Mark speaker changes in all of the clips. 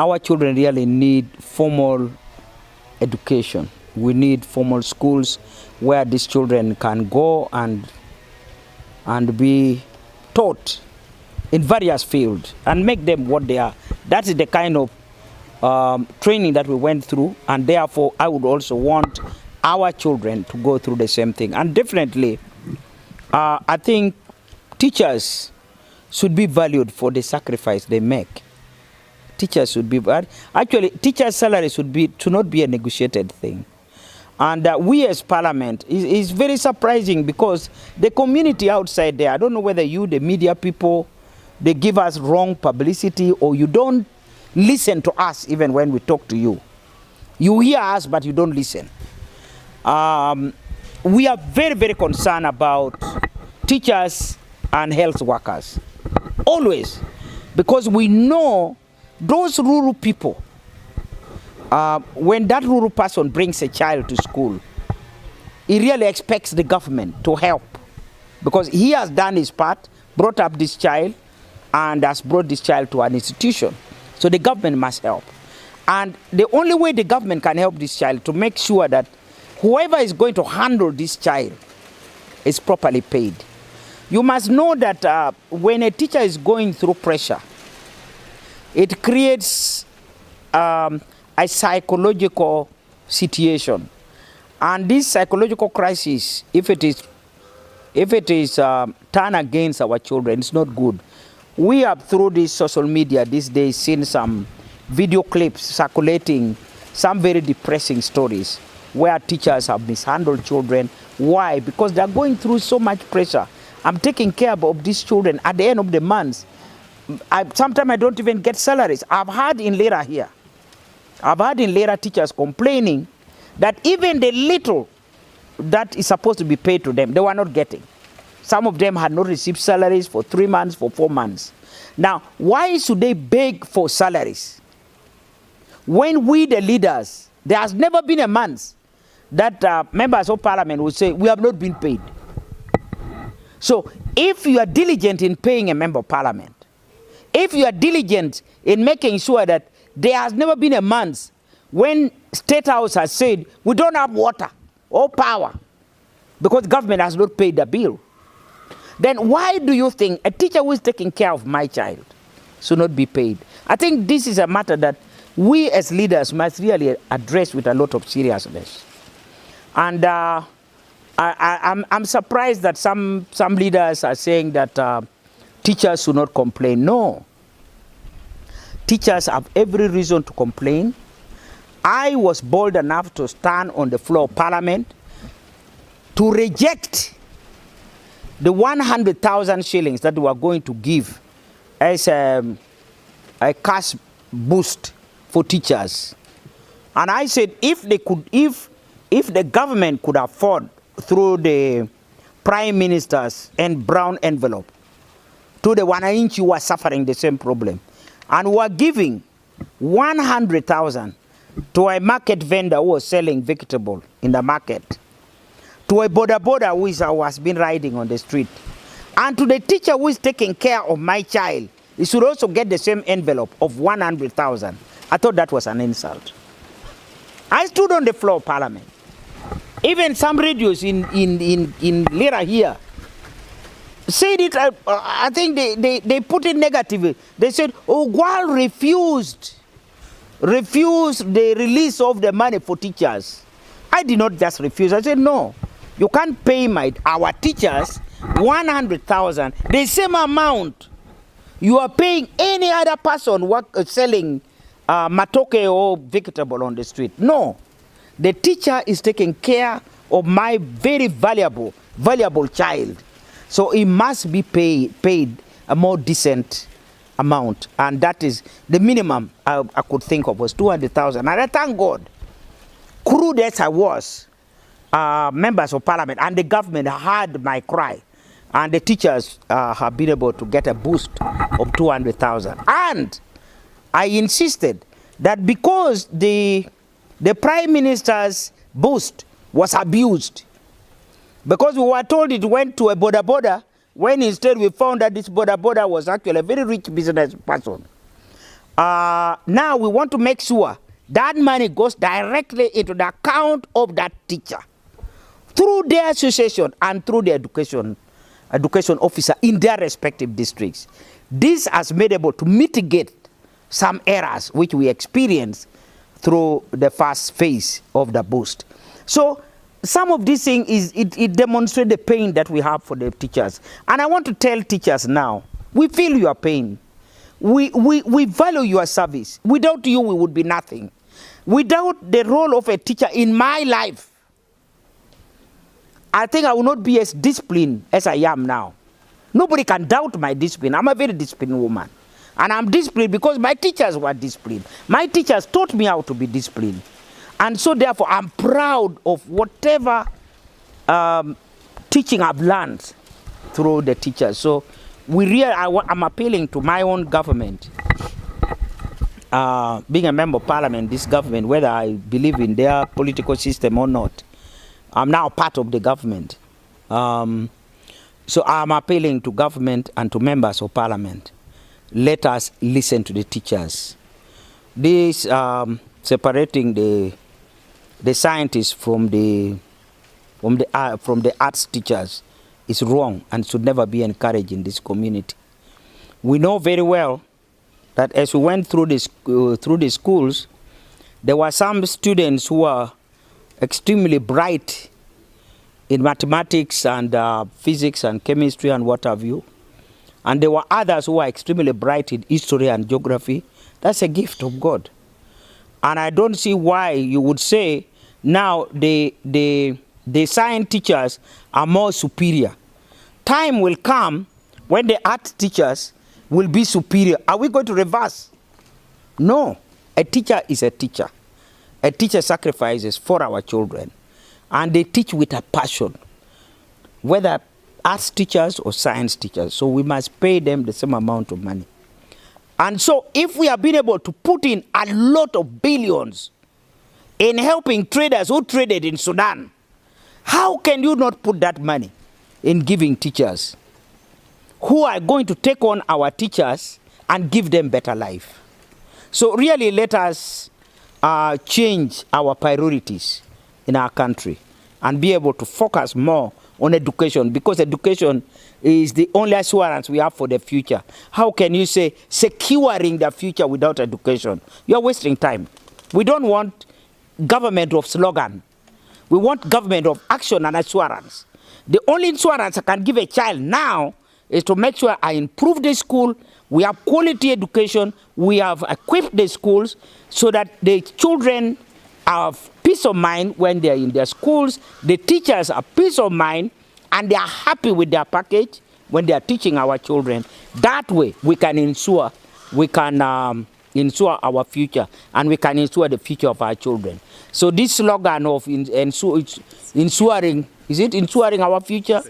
Speaker 1: our children really need formal education. We need formal schools where these children can go and be taught in various fields and make them what they are. That is the kind of training that we went through, and therefore I would also want our children to go through the same thing. And definitely, I think teachers should be valued for the sacrifice they make. Teachers should be, actually, teachers' salary should not be a negotiated thing. And we as Parliament is very surprising, because the community outside there, I don't know whether you, the media people, they give us wrong publicity, or you don't listen to us even when we talk to you. You hear us, but you don't listen. We are very, very concerned about teachers and health workers, always, because we know those rural people, when that rural person brings a child to school, he really expects the government to help, because he has done his part, brought up this child, and has brought this child to an institution. So the government must help. And the only way the government can help this child to make sure that whoever is going to handle this child is properly paid. You must know that when a teacher is going through pressure, it creates a psychological situation. And this psychological crisis, if it is turned against our children, it's not good. We have, through this social media these days, seen some video clips circulating, some very depressing stories where teachers have mishandled children. Why? Because they are going through so much pressure. I'm taking care of these children. At the end of the month, sometimes I don't even get salaries. I've heard in Lera here, teachers complaining that even the little that is supposed to be paid to them, they were not getting. Some of them had not received salaries for 3 months, for 4 months. Now, why should they beg for salaries? When we, the leaders, there has never been a month that members of Parliament will say, we have not been paid. So, if you are diligent in paying a member of Parliament, if you are diligent in making sure that there has never been a month when State House has said, we don't have water or power because government has not paid the bill, then why do you think a teacher who is taking care of my child should not be paid? I think this is a matter that we as leaders must really address with a lot of seriousness. And I'm surprised that some leaders are saying that teachers should not complain. No. Teachers have every reason to complain. I was bold enough to stand on the floor of Parliament to reject the 100,000 shillings that we are going to give as a cash boost for teachers. And I said, if the government could afford, through the Prime Minister's and brown envelope, to the Wananchi who are suffering the same problem, and who are giving 100,000 to a market vendor who was selling vegetable in the market, to a boda who has been riding on the street, and to the teacher who is taking care of my child, he should also get the same envelope of 100,000. I thought that was an insult. I stood on the floor of Parliament. Even some radios in Lera here said it. I think they put it negatively. They said Ogwal refused the release of the money for teachers. I did not just refuse. I said, no, you can't pay our teachers 100,000, the same amount you are paying any other person selling matoke or vegetable on the street. No, the teacher is taking care of my very valuable child. So he must be paid a more decent amount. And that is the minimum I could think of was 200,000. And I thank God, crude as I was, members of Parliament and the government heard my cry. And the teachers have been able to get a boost of 200,000. And I insisted that because the Prime Minister's boost was abused, because we were told it went to a boda, when instead we found that this boda was actually a very rich business person. Now we want to make sure that money goes directly into the account of that teacher through their association and through the education officer in their respective districts. This has made able to mitigate some errors which we experienced through the first phase of the boost. So some of these things, it demonstrates the pain that we have for the teachers. And I want to tell teachers now, we feel your pain. We value your service. Without you, we would be nothing. Without the role of a teacher in my life, I think I will not be as disciplined as I am now. Nobody can doubt my discipline. I'm a very disciplined woman. And I'm disciplined because my teachers were disciplined. My teachers taught me how to be disciplined. And so therefore, I'm proud of whatever teaching I've learned through the teachers. So I'm appealing to my own government, being a member of parliament, this government, whether I believe in their political system or not. I'm now part of the government. So I'm appealing to government and to members of parliament. Let us listen to the teachers. This separating the scientists from the arts teachers is wrong and should never be encouraged in this community. We know very well that as we went through the schools, there were some students who were extremely bright in mathematics and physics and chemistry and what have you. And there were others who were extremely bright in history and geography. That's a gift of God. And I don't see why you would say now the science teachers are more superior. Time will come when the art teachers will be superior. Are we going to reverse? No. A teacher is a teacher. A teacher sacrifices for our children. And they teach with a passion, whether arts teachers or science teachers. So we must pay them the same amount of money. And so if we have been able to put in a lot of billions in helping traders who traded in Sudan, how can you not put that money in giving teachers who are going to take on our teachers and give them better life? So really let us change our priorities in our country and be able to focus more on education, because education is the only assurance we have for the future. How can you say securing the future without education? You're wasting time. We don't want government of slogan. We want government of action and assurance. The only insurance I can give a child now is to make sure I improve the school, we have quality education, we have equipped the schools so that the children have peace of mind when they're in their schools, the teachers have peace of mind, and they are happy with their package when they are teaching our children. That way we can ensure our future, and we can ensure the future of our children. So this slogan of ensuring, is it ensuring our future?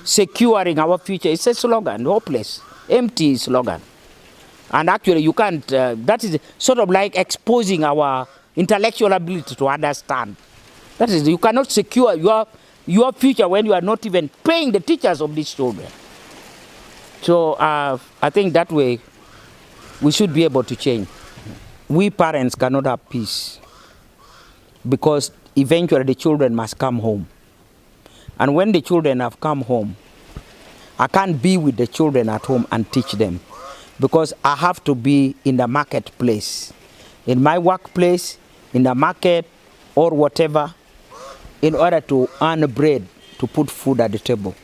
Speaker 1: Securing our future. It's a slogan, hopeless, empty slogan. And actually you can't, that is sort of like exposing our intellectual ability to understand. That is, you cannot secure your future when you are not even paying the teachers of these children. So I think that way we should be able to change. We parents cannot have peace because eventually the children must come home. And when the children have come home, I can't be with the children at home and teach them, because I have to be in the marketplace, in my workplace, in the market or whatever, in order to earn bread to put food at the table.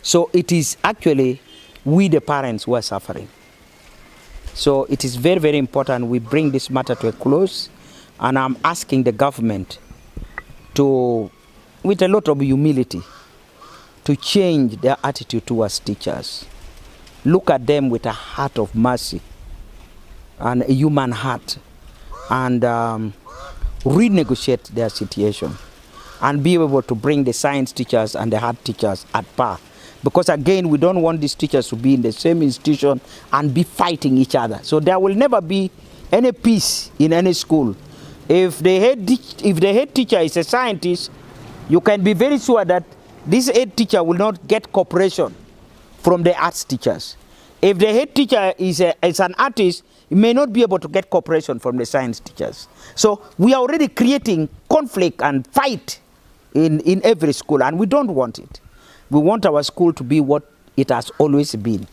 Speaker 1: So it is actually we the parents who are suffering. So it is very, very important we bring this matter to a close, and I'm asking the government to, with a lot of humility, to change their attitude towards teachers. Look at them with a heart of mercy and a human heart, and renegotiate their situation and be able to bring the science teachers and the art teachers at par. Because again, we don't want these teachers to be in the same institution and be fighting each other. So there will never be any peace in any school. If the head teacher is a scientist, you can be very sure that this head teacher will not get cooperation from the arts teachers. If the head teacher is an artist, he may not be able to get cooperation from the science teachers. So we are already creating conflict and fight in every school, and we don't want it. We want our school to be what it has always been.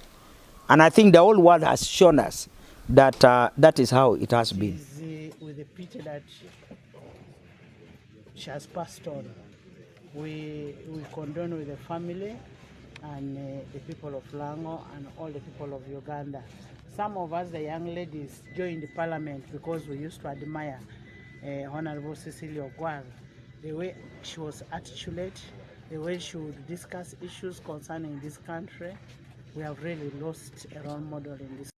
Speaker 1: And I think the whole world has shown us that that is how it has been.
Speaker 2: With the picture that she has passed on, we condone with the family and the people of Lango and all the people of Uganda. Some of us, the young ladies, joined the parliament because we used to admire Honorable Cecilia Ogwal, the way she was articulate, the way she would discuss issues concerning this country. We have really lost a role model in this.